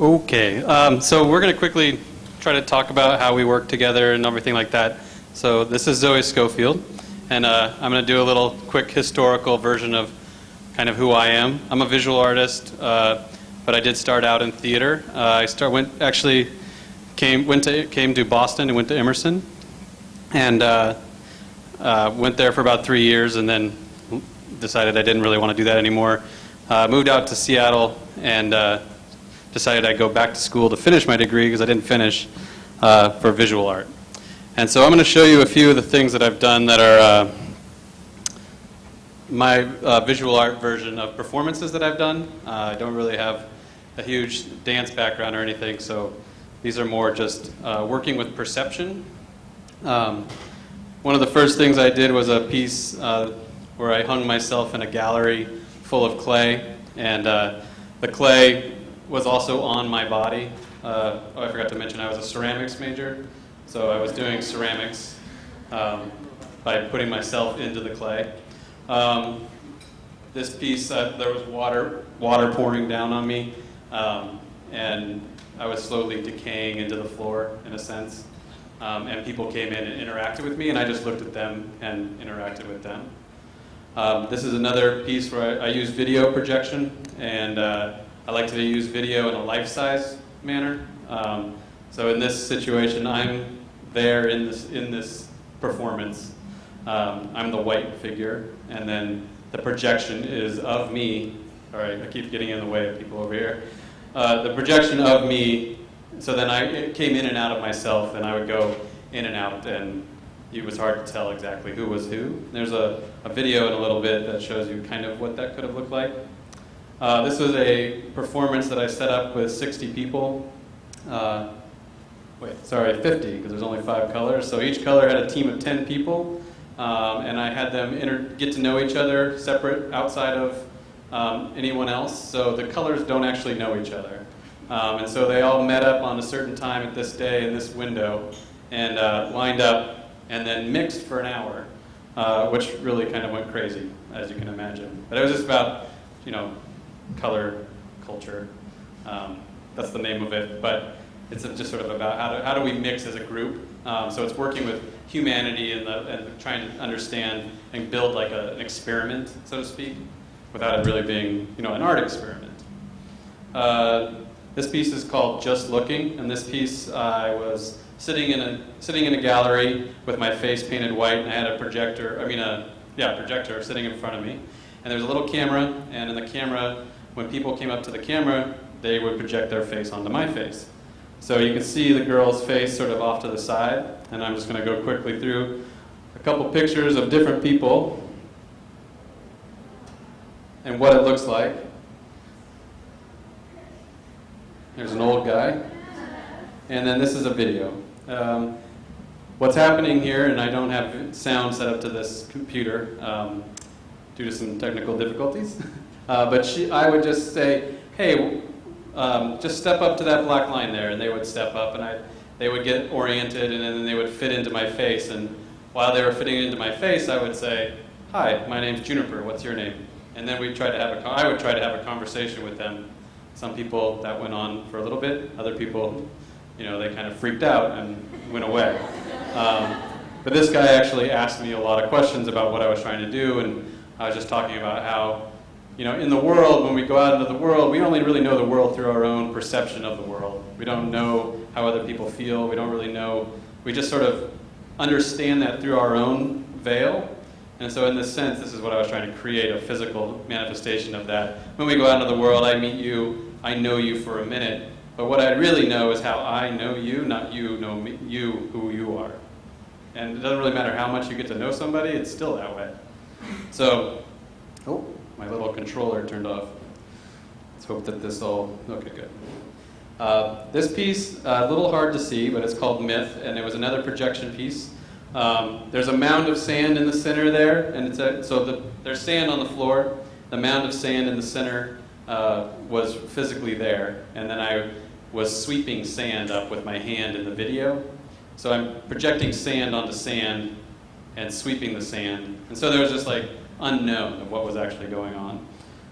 Okay, so we're going to quickly try to talk about how we work together and everything like that. So this is Zoe Schofield, and I'm going to do a little quick historical version of kind of who I am. I'm a visual artist, but I did start out in theater. Came to Boston and went to Emerson, and went there for about 3 years, and then decided I didn't really want to do that anymore. Moved out to Seattle and decided I'd go back to school to finish my degree because I didn't finish for visual art. And so I'm going to show you a few of the things that I've done that are my visual art version of performances that I've done. I don't really have a huge dance background or anything, so these are more just working with perception. One of the first things I did was a piece where I hung myself in a gallery full of clay, and the clay was also on my body. I forgot to mention I was a ceramics major, so I was doing ceramics by putting myself into the clay. This piece, there was water pouring down on me, and I was slowly decaying into the floor, in a sense. And people came in and interacted with me, and I just looked at them and interacted with them. This is another piece where I use video projection, and I like to use video in a life-size manner. So in this situation, I'm there in this performance. I'm the white figure, and then the projection is of me. All right, I keep getting in the way of people over here. The projection of me, so then it came in and out of myself, and I would go in and out, and it was hard to tell exactly who was who. There's a video in a little bbit that shows you kind of what that could have looked like. This was a performance that I set up with 60 people. 50, because there's only 5 colors. So each color had a team of 10 people, and I had them get to know each other separate outside of anyone else. So the colors don't actually know each other. And so they all met up on a certain time at this day in this window and lined up and then mixed for an hour, which really kind of went crazy, as you can imagine. But it was just about, color, culture. That's the name of it. But it's just sort of about how do we mix as a group. So it's working with humanity and trying to understand and build like an experiment, so to speak, without it really being, an art experiment. This piece is called Just Looking, and this piece I was sitting in a gallery with my face painted white, and I had a projector sitting in front of me, and there's a little camera, and in the camera, when people came up to the camera, they would project their face onto my face. So you can see the girl's face sort of off to the side, and I'm just going to go quickly through a couple pictures of different people and what it looks like. There's an old guy. And then this is a video. What's happening here, and I don't have sound set up to this computer due to some technical difficulties, but I would just say, hey, just step up to that black line there, and they would step up, and they would get oriented, and then they would fit into my face. And while they were fitting into my face, I would say, hi, my name's Juniper, what's your name? And then I would try to have a conversation with them. Some people, that went on for a little bit. Other people, they kind of freaked out and went away. But this guy actually asked me a lot of questions about what I was trying to do, and I was just talking about how, in the world, when we go out into the world, we only really know the world through our own perception of the world. We don't know how other people feel. We don't really know. We just sort of understand that through our own veil. And so in this sense, this is what I was trying to create, a physical manifestation of that. When we go out into the world, I meet you, I know you for a minute, but what I really know is how I know you, not you know me, you, who you are. And it doesn't really matter how much you get to know somebody, it's still that way. So, my little controller turned off. Let's hope that this all, okay, good. This piece, a little hard to see, but it's called Myth, and it was another projection piece. There's a mound of sand in the center there, and there's sand on the floor. The mound of sand in the center was physically there, and then I was sweeping sand up with my hand in the video. So I'm projecting sand onto sand and sweeping the sand. And so there was just like unknown of what was actually going on.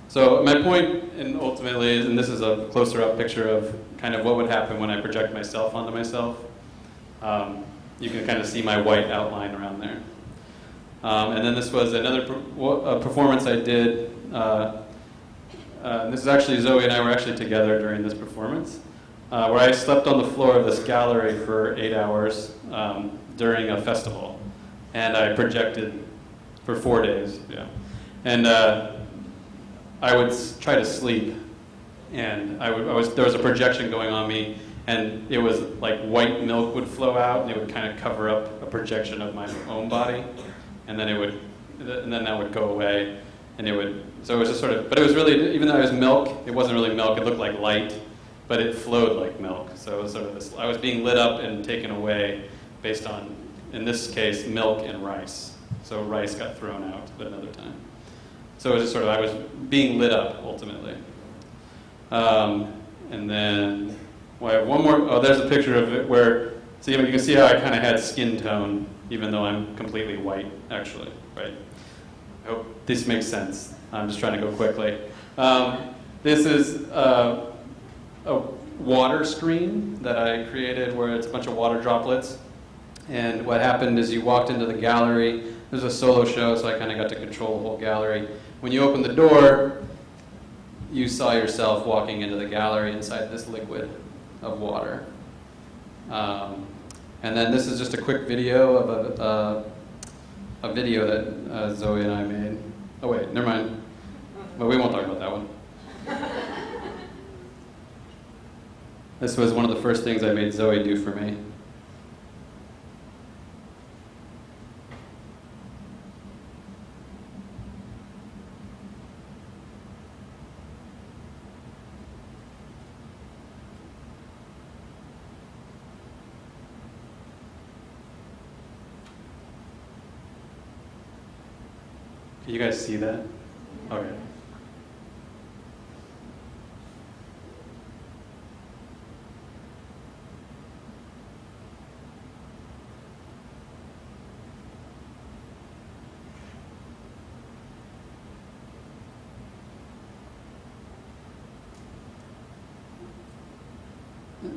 So my point, and ultimately, and this is a closer up picture of kind of what would happen when I project myself onto myself. You can kind of see my white outline around there. And then this was another performance I did. This is actually, Zoe and I were actually together during this performance, where I slept on the floor of this gallery for 8 hours during a festival. And I projected for 4 days, yeah. And I would try to sleep, and there was a projection going on me, and it was like white milk would flow out, and it would kind of cover up a projection of my own body, and then that would go away, and so it was just sort of, but it was really, even though it was milk, it wasn't really milk, it looked like light, but it flowed like milk, so it was sort of this, I was being lit up and taken away based on, in this case, milk and rice. So rice got thrown out at another time. So it was just sort of, I was being lit up, ultimately. And then, well, I have one more, there's a picture of it where, so you can see how I kind of had skin tone, even though I'm completely white, actually, right? I hope this makes sense. I'm just trying to go quickly. This is a water screen that I created where it's a bunch of water droplets. And what happened is you walked into the gallery. It was a solo show, so I kind of got to control the whole gallery. When you opened the door, you saw yourself walking into the gallery inside this liquid of water. And then this is just a quick video of a video that Zoe and I made. Oh wait, never mind. But we won't talk about that one. This was one of the first things I made Zoe do for me. Can you guys see that? Okay.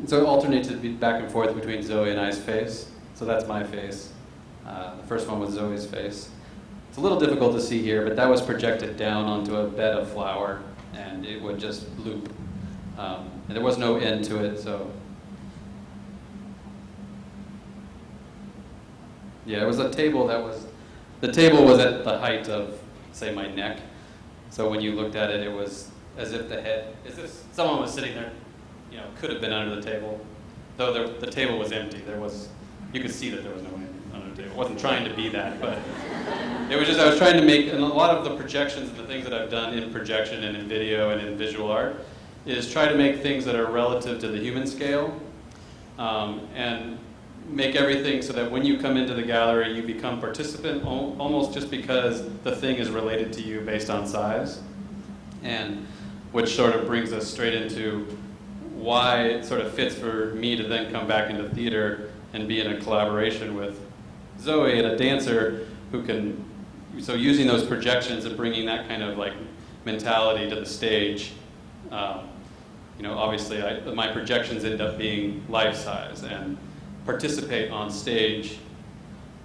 So it alternated back and forth between Zoe and I's face. So that's my face. The first one was Zoe's face. It's a little difficult to see here, but that was projected down onto a bed of flour, and it would just loop. And there was no end to it, so. Yeah, it was a table the table was at the height of, say, my neck. So when you looked at it, it was as if someone was sitting there, could have been under the table. Though the table was empty, you could see that there was no one under the table. I wasn't trying to be that, but it was just, I was trying to make, and a lot of the projections and the things that I've done in projection and in video and in visual art is try to make things that are relative to the human scale, and make everything so that when you come into the gallery, you become participant almost just because the thing is related to you based on size, and which sort of brings us straight into why it sort of fits for me to then come back into theater and be in a collaboration with Zoe and a dancer who can, so using those projections and bringing that kind of like mentality to the stage, obviously my projections end up being life-size and participate on stage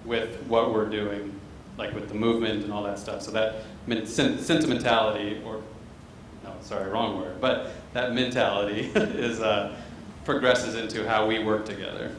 with what we're doing, like with the movement and all that stuff. So that sentimentality, wrong word, but that mentality progresses into how we work together.